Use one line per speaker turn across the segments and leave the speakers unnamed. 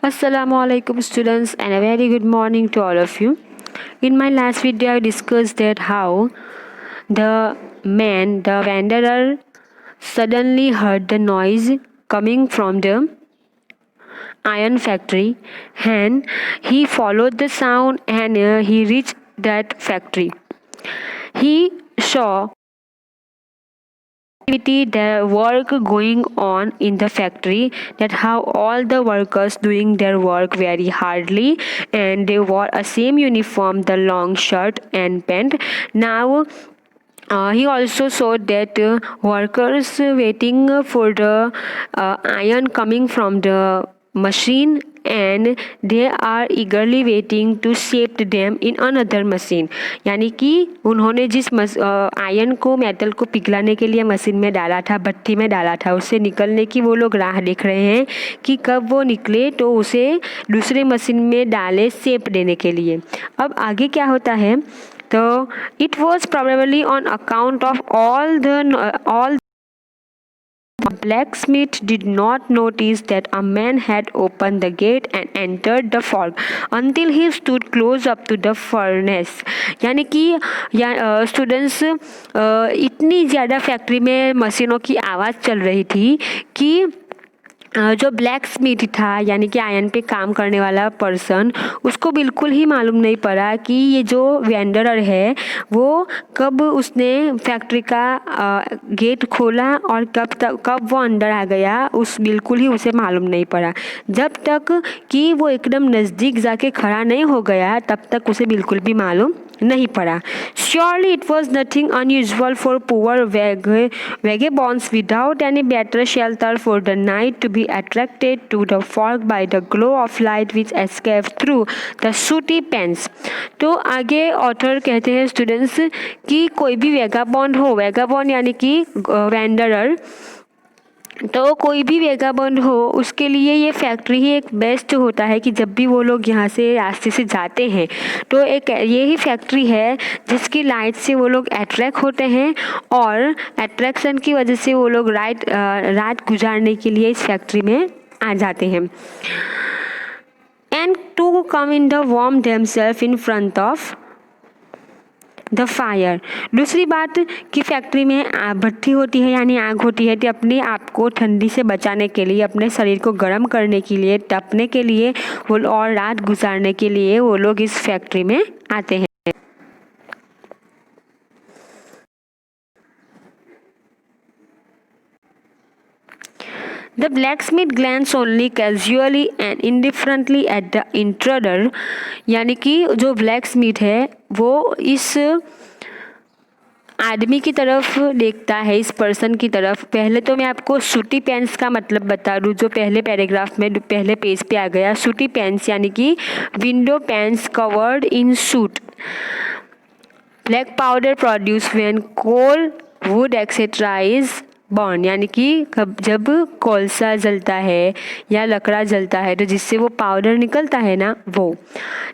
Assalamualaikum students and a very good morning to all of you. In my last video I discussed that how the wanderer suddenly heard the noise coming from the iron factory and he followed the sound and he reached that factory. He saw the work going on in the factory, that how all the workers doing their work very hardly and they wore a same uniform, the long shirt and pant. Now he also saw that workers waiting for the iron coming from the machine and they are eagerly waiting to shape them in another machine. यानी कि उन्होंने जिस iron को metal को पिघलाने के लिए machine में डाला था, भट्टी में डाला था, उससे निकलने की वो लोग राह देख रहे हैं कि कब वो निकले तो उसे दूसरे मशीन में डाले शेप देने के लिए. अब आगे क्या होता है तो it was probably on account of all blacksmith did not notice that a man had opened the gate and entered the fog until he stood close up to the furnace. यानी कि स्टूडेंट्स इतनी ज़्यादा factory में मशीनों की आवाज़ चल रही थी कि जो ब्लैक स्मिथ था यानी कि आयरन पे काम करने वाला पर्सन, उसको बिल्कुल ही मालूम नहीं पड़ा कि ये जो वेंडरर है वो कब उसने फैक्ट्री का गेट खोला और कब वो अंदर आ गया, उस बिल्कुल ही उसे मालूम नहीं पड़ा. जब तक कि वो एकदम नज़दीक जाके खड़ा नहीं हो गया तब तक उसे बिल्कुल भी मालूम नहीं पड़ा. Surely it was nothing unusual for poor vagabonds without any better shelter for the night to be attracted to the fog by the glow of light which escaped through the sooty pants. तो आगे author कहते हैं students कि कोई भी vagabond हो, vagabond यानी कि वेंडरर, तो कोई भी वेगाबॉन्ड हो उसके लिए ये फैक्ट्री ही एक बेस्ट होता है कि जब भी वो लोग यहाँ से रास्ते से जाते हैं तो एक ये ही फैक्ट्री है जिसकी लाइट से वो लोग अट्रैक्ट होते हैं और अट्रैक्शन की वजह से वो लोग रात गुजारने के लिए इस फैक्ट्री में आ जाते हैं. And to come in the warm themselves in front of the fire. दूसरी बात कि फैक्ट्री में भट्टी होती है यानी आग होती है, तो अपने आप को ठंडी से बचाने के लिए, अपने शरीर को गर्म करने के लिए, तपने के लिए वो और रात गुजारने के लिए वो लोग इस फैक्ट्री में आते हैं. The blacksmith glanced only casually and indifferently at the intruder. यानी कि जो blacksmith है वो इस आदमी की तरफ देखता है, इस पर्सन की तरफ. पहले तो मैं आपको सूटी पैंट्स का मतलब बता दूँ जो पहले पैराग्राफ में पहले पेज पे आ गया. सूटी पैंट्स यानी कि window panes covered in soot. Black powder produce when coal wood etcetera is burn. यानी कि जब कोलसा जलता है या लकड़ा जलता है तो जिससे वो पाउडर निकलता है ना वो.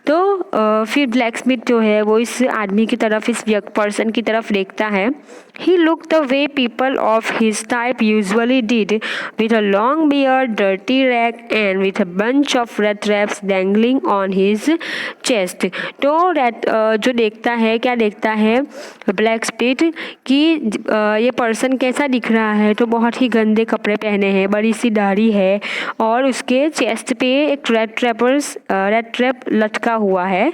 तो फिर ब्लैकस्मिथ जो है वो इस आदमी की तरफ, इस पर्सन की तरफ देखता है. He looked the way people of his type usually did, with a long beard, dirty rag, and with a bunch of rat traps dangling on his chest. तो जो देखता है, क्या देखता है ब्लैकस्मिथ कि ये पर्सन कैसा दिख रहा है, तो बहुत ही गंदे कपड़े पहने हैं, बड़ी सी दाढ़ी है और उसके चेस्ट पे एक रेड ट्रैप लटका हुआ है.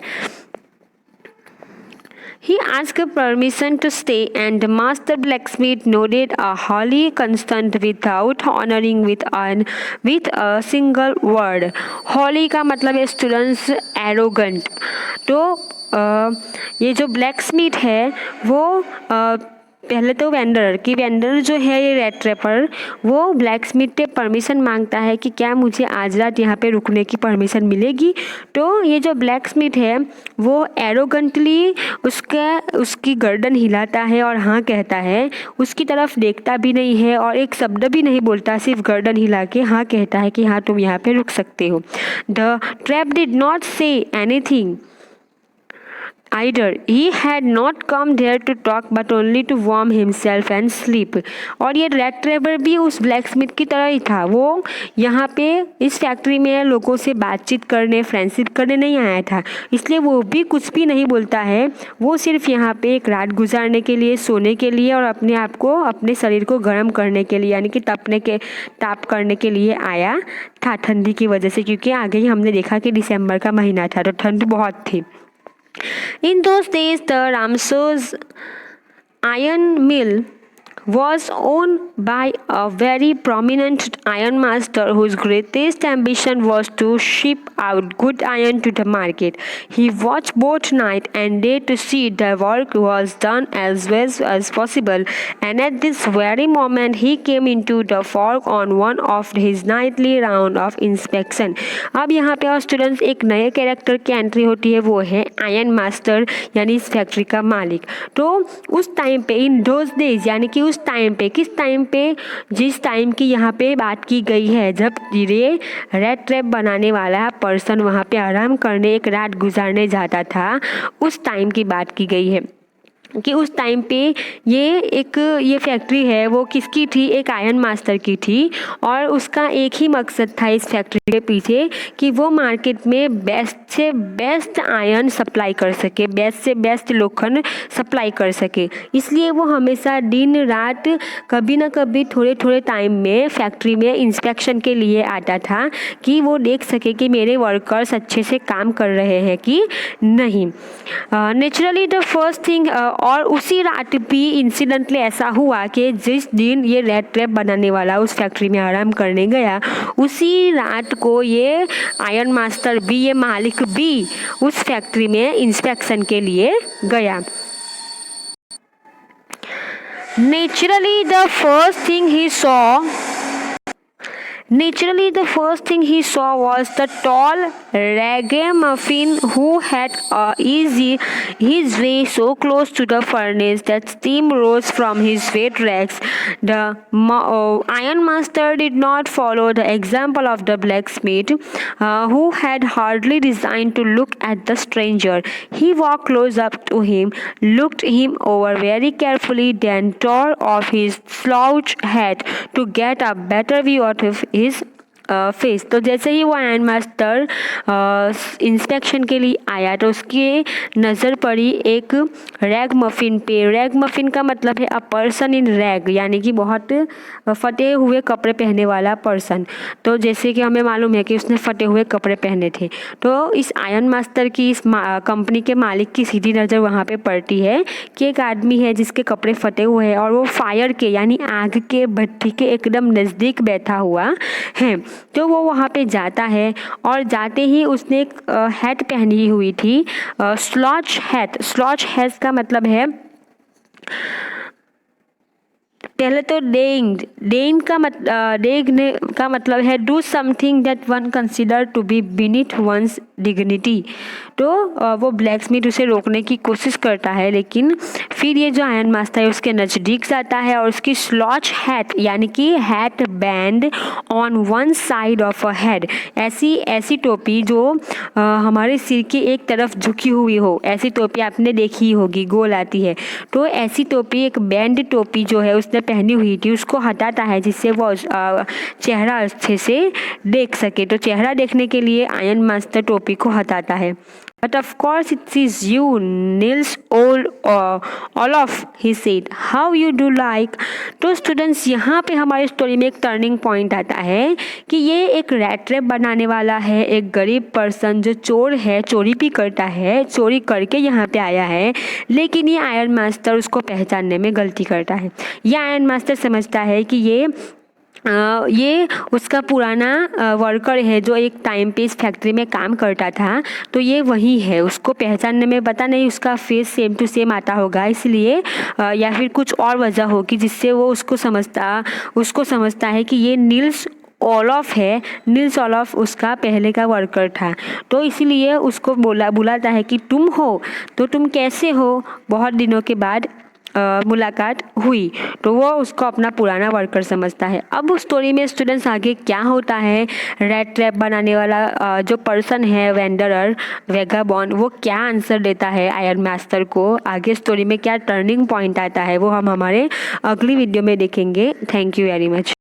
He asked permission to stay and the master blacksmith nodded a wholly consent without honoring with a single word. Wholly का मतलब है स्टूडेंट्स एरोगेंट. तो ये जो ब्लैकस्मिथ है वो पहले तो वेंडर जो है ये रेड ट्रैपर, वो ब्लैकस्मिथ से परमिशन मांगता है कि क्या मुझे आज रात यहाँ पे रुकने की परमिशन मिलेगी. तो ये जो ब्लैकस्मिथ है वो एरोगेंटली उसकी गर्दन हिलाता है और हाँ कहता है. उसकी तरफ देखता भी नहीं है और एक शब्द भी नहीं बोलता, सिर्फ गर्दन हिला के हाँ कहता है कि हाँ तुम यहाँ पे रुक सकते हो. The trap did not say anything either. He had not come there to talk but only to warm himself and sleep. और ये रेड ट्रेवर भी उस ब्लैक स्मिथ की तरह ही था। वो यहाँ पे इस फैक्ट्री में लोगों से बातचीत करने, फ्रेंडशिप करने नहीं आया था, इसलिए वो भी कुछ भी नहीं बोलता है। वो सिर्फ यहाँ पे एक रात गुजारने के लिए, सोने के लिए और अपने आप को, अपने शरीर को गर्म करने के लिए, यानी कि ताप करने के लिए आया था ठंडी की वजह से, क्योंकि आगे ही हमने देखा कि दिसंबर का महीना था तो ठंड बहुत थी। In those days, the Ramsos iron mill was owned by a very prominent iron master whose greatest ambition was to ship out good iron to the market. He watched both night and day to see the work was done as well as possible, and at this very moment he came into the fog on one of his nightly round of inspection. अब यहाँ पे और students एक नए character की entry होती है, वो है आयरन मास्टर यानी इस फैक्ट्री का मालिक। तो उस टाइम पे, इन दोज डेज, यानी कि उस टाइम पे, किस टाइम पे, जिस टाइम की यहाँ पे बात की गई है, जब ये रेड ट्रैप बनाने वाला पर्सन वहाँ पे आराम करने, एक रात गुजारने जाता था, उस टाइम की बात की गई है कि उस टाइम पे ये फैक्ट्री है वो किसकी थी, एक आयरन मास्टर की थी। और उसका एक ही मकसद था इस फैक्ट्री के पीछे कि वो मार्केट में बेस्ट से बेस्ट आयरन सप्लाई कर सके, बेस्ट से बेस्ट लोखंड सप्लाई कर सके। इसलिए वो हमेशा दिन रात कभी ना कभी थोड़े थोड़े टाइम में फैक्ट्री में इंस्पेक्शन के लिए आता था कि वो देख सके कि मेरे वर्कर्स अच्छे से काम कर रहे हैं कि नहीं। नेचुरली द फर्स्ट थिंग, और उसी रात भी इंसिडेंटली ऐसा हुआ कि जिस दिन ये रेड ट्रैप बनाने वाला उस फैक्ट्री में आराम करने गया, उसी रात को ये आयरन मास्टर भी, ये मालिक भी उस फैक्ट्री में इंस्पेक्शन के लिए गया। Naturally, the first thing he saw was the tall ragamuffin who had his way so close to the furnace that steam rose from his wet rags. The iron master did not follow the example of the blacksmith, who had hardly designed to look at the stranger. He walked close up to him, looked him over very carefully, then tore off his slouch hat to get a better view of his face. तो जैसे ही वो iron master inspection के लिए आया तो उसकी नज़र पड़ी एक रैग मफिन पे। रैग मफिन का मतलब है अ पर्सन इन रैग, यानी कि बहुत फटे हुए कपड़े पहने वाला पर्सन। तो जैसे कि हमें मालूम है कि उसने फटे हुए कपड़े पहने थे, तो इस आयरन मास्टर की, इस कंपनी के मालिक की सीधी नज़र वहाँ पे पड़ती है कि एक आदमी है जिसके कपड़े फटे हुए हैं और वो फायर के, यानी आग के भट्टी के एकदम नज़दीक बैठा हुआ है। तो वो वहाँ पे जाता है और जाते ही उसने एक हैट पहनी हुई थी, स्लॉच हैट। स्लॉच हैट का मतलब है, पहले तो डेइंग का मतलब है do something that one consider to be beneath one's dignity. तो वो ब्लैक स्मिथ उसे रोकने की कोशिश करता है, लेकिन फिर ये जो आयरन मास्टर है उसके नज़दीक जाता है और उसकी स्लॉच हैट, यानी कि hat band on one side of a head, ऐसी टोपी जो हमारे सिर की एक तरफ झुकी हुई हो, ऐसी टोपी आपने देखी ही होगी, गोल आती है। तो ऐसी टोपी, एक बैंड टोपी जो है उसने पहनी हुई थी, उसको हटाता है जिससे वो चेहरा अच्छे से देख सके। तो चेहरा देखने के लिए आयरन मास्टर टोपी को हटाता है। But of course it is you, Nils Olaf, he said. How you do like? तो स्टूडेंट्स यहाँ पे हमारी स्टोरी में एक टर्निंग पॉइंट आता है कि ये एक रेड ट्रैप बनाने वाला है, एक गरीब पर्सन जो चोर है, चोरी भी करता है, चोरी करके यहाँ पे आया है, लेकिन ये आयरन मास्टर उसको पहचानने में गलती करता है। ये आयरन मास्टर समझता है कि ये उसका पुराना वर्कर है जो एक टाइम पे इस फैक्ट्री में काम करता था, तो ये वही है। उसको पहचानने में पता नहीं उसका फेस सेम टू सेम आता होगा, इसलिए या फिर कुछ और वजह होगी जिससे वो उसको समझता है कि ये नील्स ओलॉफ है। नील्स ओलॉफ उसका पहले का वर्कर था, तो इसीलिए उसको बुलाता है कि तुम हो, तो तुम कैसे हो बहुत दिनों के बाद मुलाकात हुई तो वो उसको अपना पुराना वर्कर समझता है। अब उस स्टोरी में स्टूडेंट्स आगे क्या होता है, रेड ट्रैप बनाने वाला जो पर्सन है वेंडरर वेगाबॉन, वो क्या आंसर देता है आयरन मास्टर को, आगे स्टोरी में क्या टर्निंग पॉइंट आता है, वो हम हमारे अगली वीडियो में देखेंगे। Thank you very much.